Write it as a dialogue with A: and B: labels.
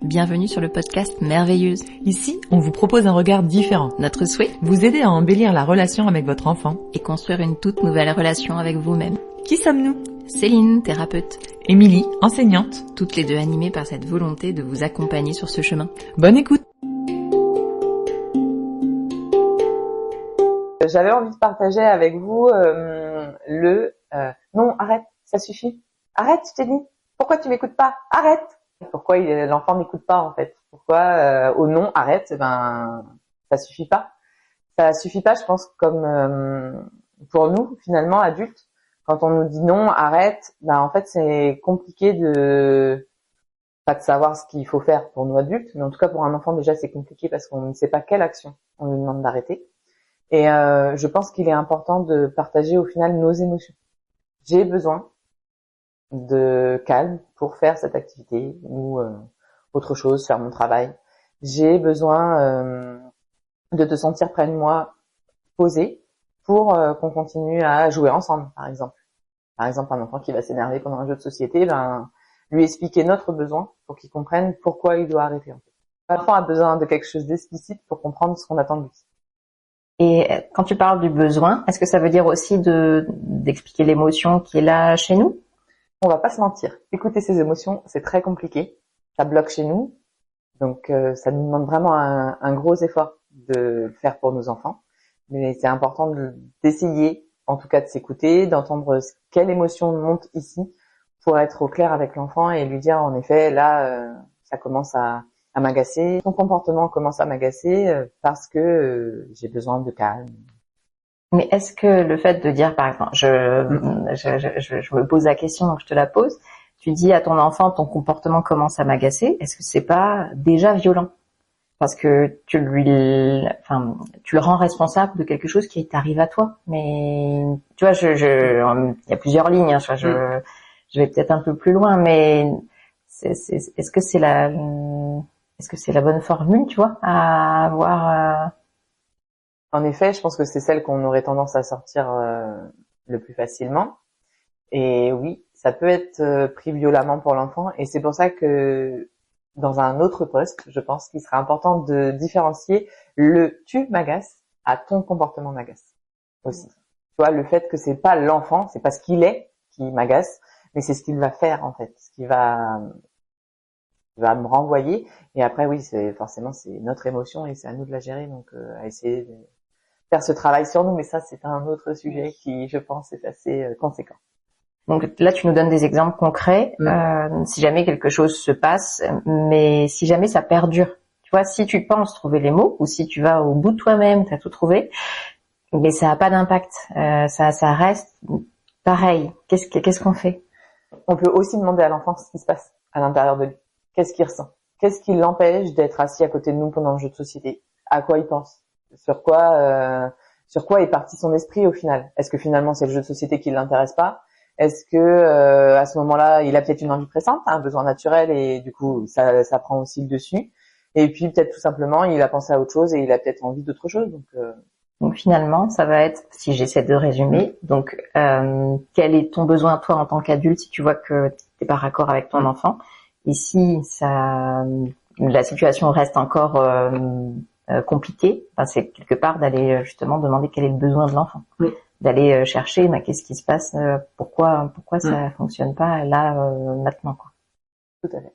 A: bienvenue sur le podcast Merveilleuse.
B: Ici, on vous propose un regard différent.
A: Notre souhait,
B: vous aider à embellir la relation avec votre enfant
A: et construire une toute nouvelle relation avec vous-même.
B: Qui sommes-nous?
A: Céline, thérapeute.
B: Émilie, enseignante.
A: Toutes les deux animées par cette volonté de vous accompagner sur ce chemin.
B: Bonne écoute.
C: J'avais envie de partager avec vous non, arrête, ça suffit. Arrête, je t'ai dit. Pourquoi tu m'écoutes pas? Arrête. Pourquoi l'enfant m'écoute pas en fait? Pourquoi au non, arrête, ça suffit pas. Ça suffit pas, je pense, comme pour nous finalement adultes, quand on nous dit non, arrête, en fait c'est compliqué pas de savoir ce qu'il faut faire pour nous adultes, mais en tout cas pour un enfant déjà c'est compliqué parce qu'on ne sait pas quelle action on lui demande d'arrêter. Et je pense qu'il est important de partager au final nos émotions. J'ai besoin de calme pour faire cette activité ou autre chose, faire mon travail. J'ai besoin de te sentir près de moi, posé, pour qu'on continue à jouer ensemble, par exemple. Par exemple, un enfant qui va s'énerver pendant un jeu de société, lui expliquer notre besoin pour qu'il comprenne pourquoi il doit arrêter. En fait. L'enfant a besoin de quelque chose d'explicite pour comprendre ce qu'on attend de lui.
D: Et quand tu parles du besoin, est-ce que ça veut dire aussi d'expliquer l'émotion qui est là chez nous?
C: On va pas se mentir. Écouter ses émotions, c'est très compliqué. Ça bloque chez nous. Donc, ça nous demande vraiment un gros effort de le faire pour nos enfants. Mais c'est important d'essayer, en tout cas de s'écouter, d'entendre quelle émotion monte ici pour être au clair avec l'enfant et lui dire, en effet, là, ça commence à m'agacer. Son comportement commence à m'agacer parce que j'ai besoin de calme.
D: Mais est-ce que le fait de dire, par exemple, je me pose la question, donc je te la pose, tu dis à ton enfant, ton comportement commence à m'agacer, est-ce que c'est pas déjà violent? Parce que tu le rends responsable de quelque chose qui t'arrive à toi. Mais, tu vois, il y a plusieurs lignes, hein, je vais peut-être un peu plus loin, mais est-ce que c'est la bonne formule, tu vois, à avoir,
C: En effet, je pense que c'est celle qu'on aurait tendance à sortir le plus facilement. Et oui, ça peut être pris violemment pour l'enfant. Et c'est pour ça que dans un autre poste, je pense qu'il serait important de différencier le tu m'agaces à ton comportement m'agace aussi. Tu vois, le fait que c'est pas l'enfant, c'est pas ce qu'il est qui m'agace, mais c'est ce qu'il va faire en fait, ce qui va me renvoyer. Et après, oui, c'est notre émotion et c'est à nous de la gérer. Donc, à essayer de faire ce travail sur nous. Mais ça, c'est un autre sujet qui, je pense, est assez conséquent.
D: Donc là, tu nous donnes des exemples concrets. Si jamais quelque chose se passe, mais si jamais ça perdure, tu vois, si tu penses trouver les mots ou si tu vas au bout de toi-même, t'as tout trouvé, mais ça a pas d'impact. Ça reste pareil. Qu'est-ce qu'on fait?
C: On peut aussi demander à l'enfant ce qui se passe à l'intérieur de lui. Qu'est-ce qu'il ressent? Qu'est-ce qui l'empêche d'être assis à côté de nous pendant le jeu de société? À quoi il pense? Sur quoi est parti son esprit au final? Est-ce que finalement c'est le jeu de société qui l'intéresse pas? Est-ce que à ce moment-là, il a peut-être une envie pressante, un besoin naturel et du coup ça prend aussi le dessus. Et puis peut-être tout simplement il a pensé à autre chose et il a peut-être envie d'autre chose.
D: Donc finalement, ça va être, si j'essaie de résumer, donc quel est ton besoin toi en tant qu'adulte si tu vois que t'es pas raccord avec ton enfant? Et si la situation reste encore compliquée, c'est quelque part d'aller justement demander quel est le besoin de l'enfant.
C: Oui.
D: D'aller chercher qu'est-ce qui se passe, pourquoi ça fonctionne pas là maintenant quoi.
C: Tout à fait.